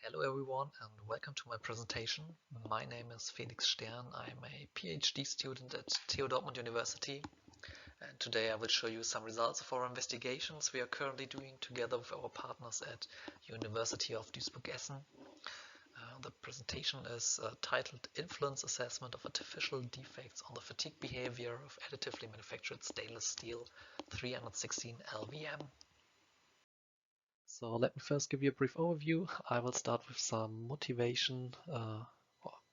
Hello everyone and welcome to my presentation. My name is Felix Stern. I'm a PhD student at TU Dortmund University, and today I will show you some results of our investigations we are currently doing together with our partners at University of Duisburg-Essen. The presentation is titled Influence Assessment of Artificial Defects on the Fatigue Behavior of Additively Manufactured Stainless Steel 316 LVM. So let me first give you a brief overview. I will start with some motivation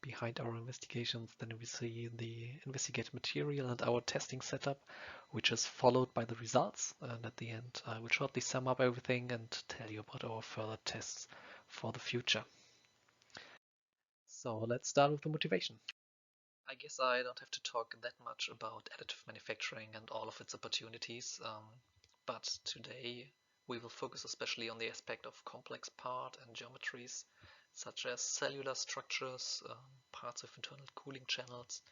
behind our investigations. Then we see the investigated material and our testing setup, which is followed by the results. And at the end, I will shortly sum up everything and tell you about our further tests for the future. So let's start with the motivation. I guess I don't have to talk that much about additive manufacturing and all of its opportunities, but today we will focus especially on the aspect of complex part and geometries, such as cellular structures, parts with internal cooling channels,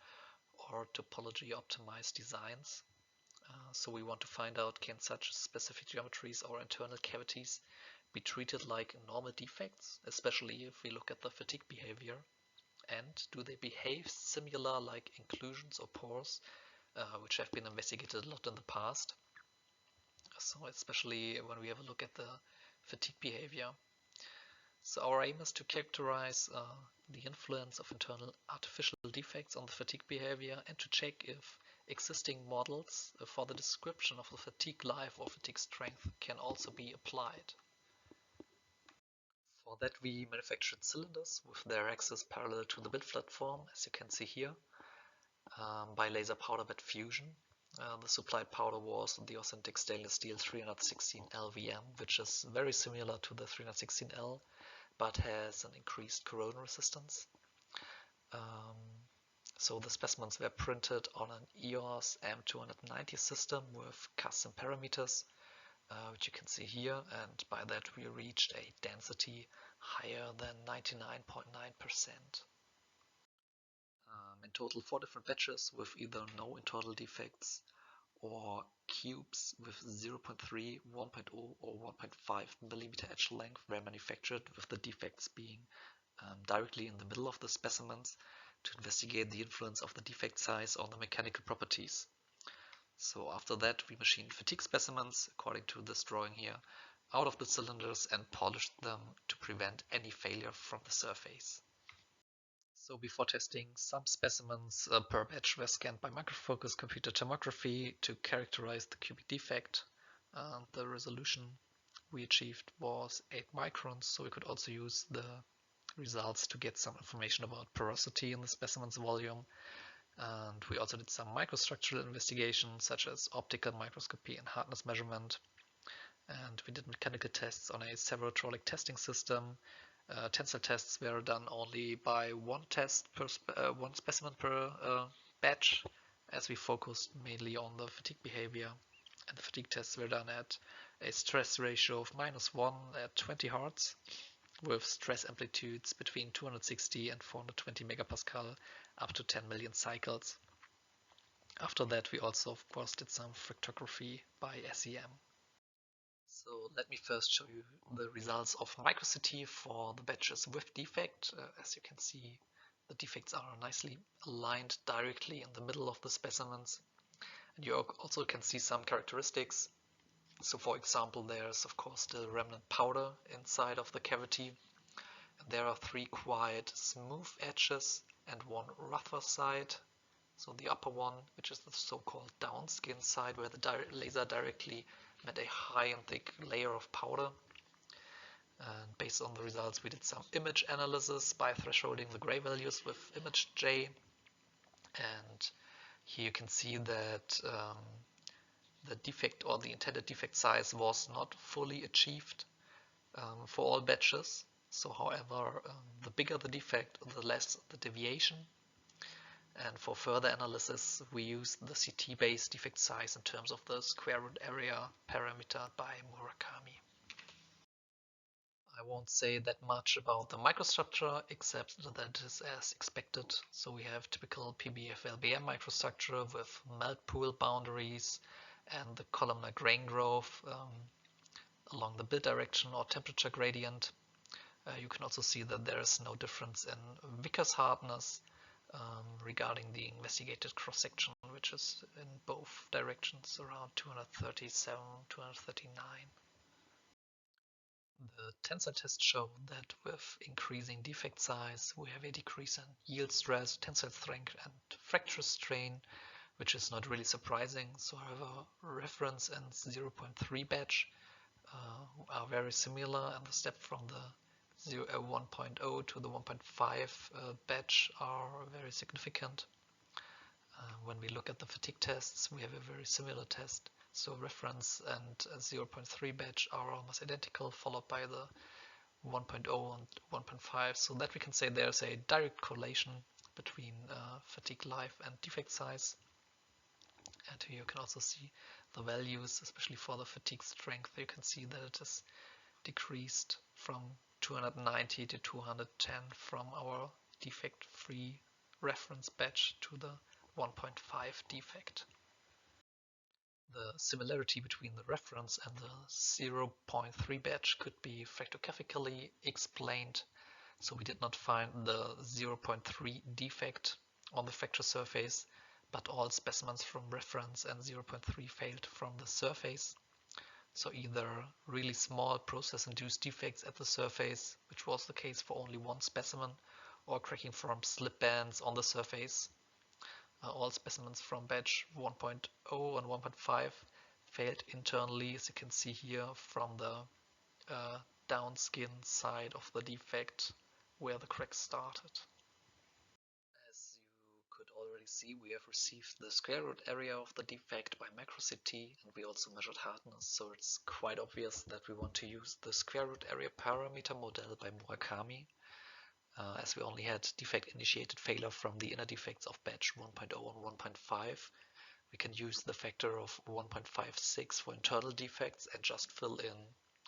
or topology optimized designs. So we want to find out, can such specific geometries or internal cavities be treated like normal defects, especially if we look at the fatigue behavior, and do they behave similar like inclusions or pores, which have been investigated a lot in the past. So especially when we have a look at the fatigue behavior. So our aim is to characterize the influence of internal artificial defects on the fatigue behavior and to check if existing models for the description of the fatigue life or fatigue strength can also be applied. For that we manufactured cylinders with their axis parallel to the build platform, as you can see here, by laser powder bed fusion. The supplied powder was the authentic stainless steel 316 LVM, which is very similar to the 316L, but has an increased corrosion resistance. So the specimens were printed on an EOS M290 system with custom parameters, which you can see here, and by that we reached a density higher than 99.9%. In total 4 different batches with either no internal defects or cubes with 0.3, 1.0 or 1.5 millimeter edge length were manufactured, with the defects being directly in the middle of the specimens to investigate the influence of the defect size on the mechanical properties. So after that we machined fatigue specimens according to this drawing here out of the cylinders and polished them to prevent any failure from the surface. So before testing, some specimens per batch were scanned by microfocus computer tomography to characterize the cubic defect. The resolution we achieved was 8 microns, so we could also use the results to get some information about porosity in the specimen's volume. And we also did some microstructural investigations such as optical microscopy and hardness measurement. And we did mechanical tests on a servohydraulic testing system. Tensile tests were done only by one specimen per batch, as we focused mainly on the fatigue behavior. And the fatigue tests were done at a stress ratio of -1 at 20 Hz, with stress amplitudes between 260 and 420 megapascal up to 10 million cycles. After that we also of course did some fructography by SEM. So let me first show you the results of micro-CT for the batches with defect. As you can see, the defects are nicely aligned directly in the middle of the specimens. And you also can see some characteristics. So for example, there's of course still remnant powder inside of the cavity. And there are 3 quite smooth edges and 1 rougher side. So the upper one, which is the so-called downskin side, where the laser directly met a high and thick layer of powder. And based on the results we did some image analysis by thresholding the gray values with image J, and here you can see that the defect or the intended defect size was not fully achieved for all batches. So however, the bigger the defect, the less the deviation. And for further analysis, we use the CT-based defect size in terms of the square root area parameter by Murakami. I won't say that much about the microstructure, except that it is as expected. So we have typical PBF-LBM microstructure with melt pool boundaries and the columnar grain growth along the build direction or temperature gradient. You can also see that there is no difference in Vickers hardness regarding the investigated cross-section, which is in both directions around 237, 239. The tensile test showed that with increasing defect size, we have a decrease in yield stress, tensile strength, and fracture strain, which is not really surprising. So however, reference and 0.3 batch are very similar, and the step from the 1.0 to the 1.5 batch are very significant. When we look at the fatigue tests, we have a very similar test. So reference and 0.3 batch are almost identical, followed by the 1.0 and 1.5, so that we can say there's a direct correlation between fatigue life and defect size. And here you can also see the values, especially for the fatigue strength. You can see that it is decreased from 290 to 210 from our defect-free reference batch to the 1.5 defect. The similarity between the reference and the 0.3 batch could be fractographically explained. So we did not find the 0.3 defect on the fracture surface, but all specimens from reference and 0.3 failed from the surface. So either really small process-induced defects at the surface, which was the case for only one specimen, or cracking from slip bands on the surface. All specimens from batch 1.0 and 1.5 failed internally, as you can see here from the downskin side of the defect where the crack started. As you could already see, we have received the square root area of the defect by macro-CT, and we also measured hardness, so it's quite obvious that we want to use the square root area parameter model by Murakami. As we only had defect-initiated failure from the inner defects of batch 1.0 and 1.5, we can use the factor of 1.56 for internal defects and just fill in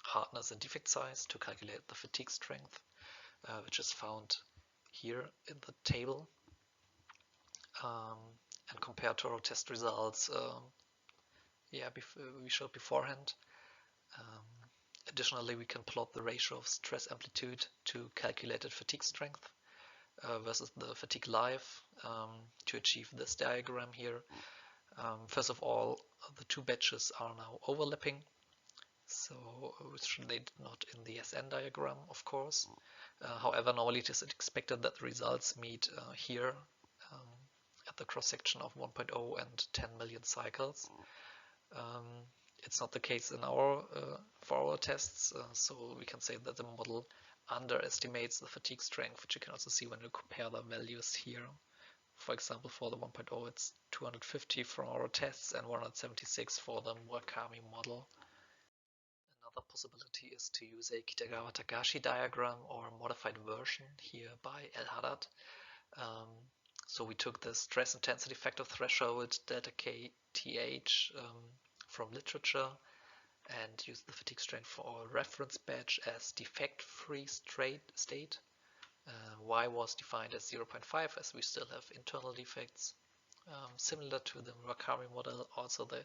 hardness and defect size to calculate the fatigue strength, which is found here in the table. And compared to our test results, we showed beforehand. Additionally, we can plot the ratio of stress amplitude to calculated fatigue strength versus the fatigue life to achieve this diagram here. First of all, the two batches are now overlapping, so which they did not in the SN diagram, of course. However, normally it is expected that the results meet here at the cross-section of 1.0 and 10 million cycles. It's not the case in for our tests, so we can say that the model underestimates the fatigue strength, which you can also see when you compare the values here. For example, for the 1.0 it's 250 from our tests and 176 for the Murakami model. Another possibility is to use a Kitagawa-Takahashi diagram or a modified version here by El Haddad. So we took the stress intensity factor threshold delta KTH from literature and used the fatigue strength for our reference batch as defect-free state. Y was defined as 0.5 as we still have internal defects. Similar to the Murakami model, also the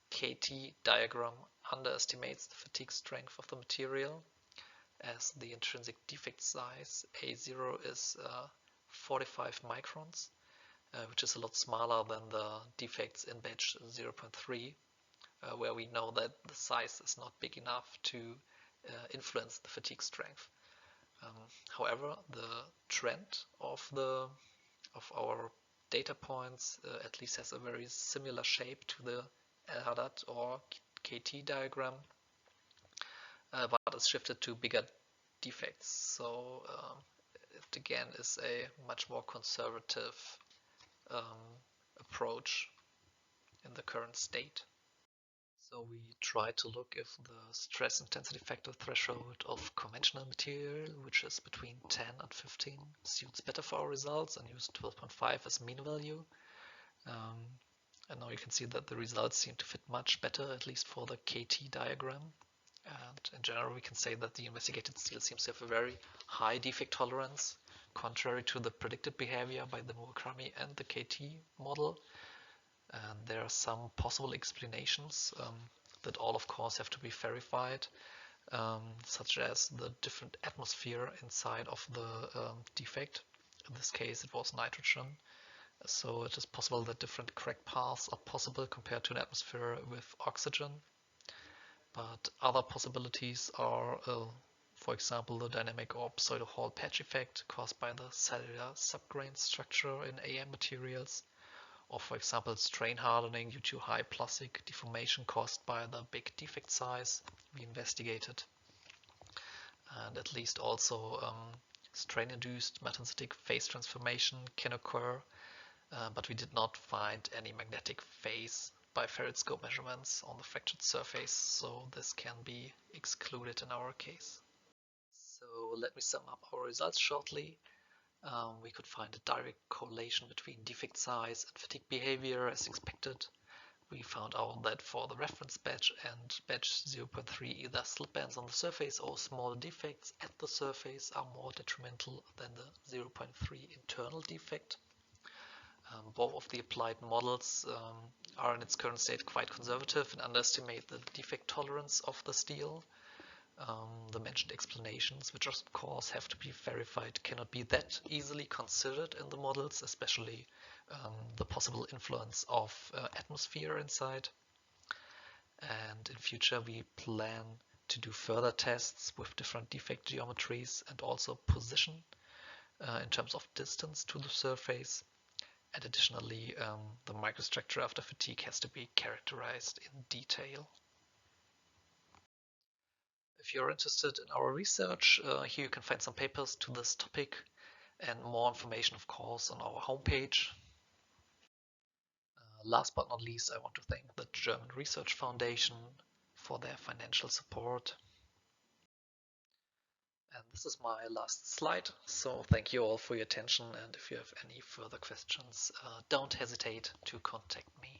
KT diagram underestimates the fatigue strength of the material, as the intrinsic defect size A0 is 45 microns, which is a lot smaller than the defects in batch 0.3, where we know that the size is not big enough to influence the fatigue strength. However, the trend of our data points at least has a very similar shape to the El Haddad or KT diagram, but it's shifted to bigger defects. So it again is a much more conservative approach in the current state. So we try to look if the stress intensity factor threshold of conventional material, which is between 10 and 15, suits better for our results, and use 12.5 as mean value. And now you can see that the results seem to fit much better, at least for the KT diagram. And in general, we can say that the investigated steel seems to have a very high defect tolerance, contrary to the predicted behavior by the Murakami and the KT model. And there are some possible explanations that all, of course, have to be verified. such as the different atmosphere inside of the defect. In this case it was nitrogen, so it is possible that different crack paths are possible compared to an atmosphere with oxygen. But other possibilities are, for example, the dynamic or pseudo-Hall patch effect caused by the cellular subgrain structure in AM materials, or for example strain hardening due to high plastic deformation caused by the big defect size we investigated. And at least also strain-induced metancitic phase transformation can occur, but we did not find any magnetic phase by ferrite scope measurements on the fractured surface, so this can be excluded in our case. So let me sum up our results shortly. We could find a direct correlation between defect size and fatigue behavior as expected. We found out that for the reference batch and batch 0.3, either slip bands on the surface or small defects at the surface are more detrimental than the 0.3 internal defect. Both of the applied models are in its current state quite conservative and underestimate the defect tolerance of the steel. The mentioned explanations, which of course have to be verified, cannot be that easily considered in the models, especially the possible influence of atmosphere inside. And in future we plan to do further tests with different defect geometries and also position in terms of distance to the surface. And additionally, the microstructure after fatigue has to be characterized in detail. If you're interested in our research, here you can find some papers to this topic and more information, of course, on our homepage. Last but not least, I want to thank the German Research Foundation for their financial support. And this is my last slide, so thank you all for your attention, and if you have any further questions, don't hesitate to contact me.